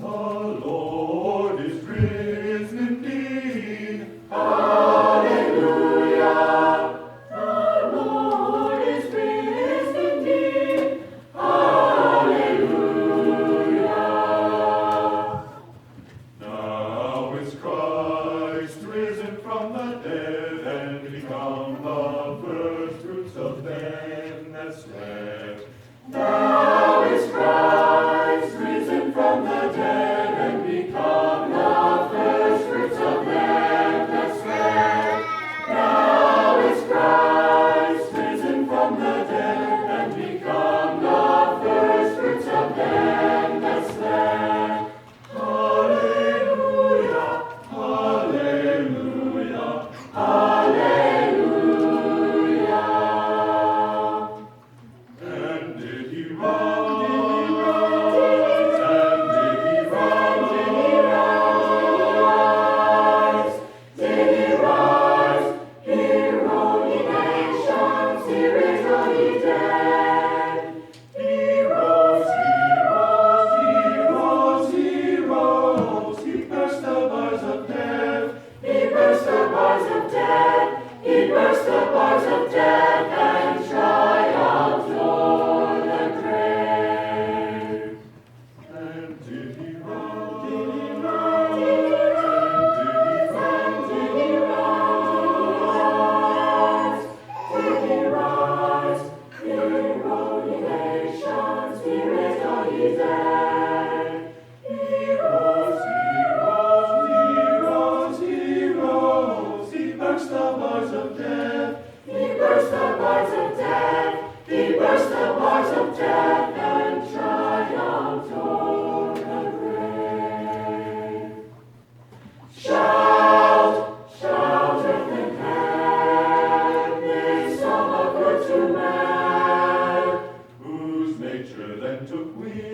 The Lord is risen indeed. Hallelujah. The Lord is risen indeed. Hallelujah. Now is Christ risen from the dead and become the first fruits of them that slept. Now is Christ risen from the dead and become the first fruits of them that slept. Now is Christ risen from the dead and become the first fruits of them that slept. Hallelujah, hallelujah, Hallelujah. and did he rise? And did he rise? Did he rise? Hero ye nations, he rose or he dead. He rose, he rose, he rose, he rose. He burst the bars of death. He burst the bars of death. He burst the bars of death and triumphed o'er the grave. And did he rise? Did he rise? Did he rise? Did he rise? Did he rise? Hero ye nations, he rose or he dead. He rose, he rose, he rose, he rose. He burst the bars of death. He burst the bars of death. He burst the bars of death and triumphed o'er the grave. Shout, shout earth and heaven, this song of good to men. Whose nature then took wing.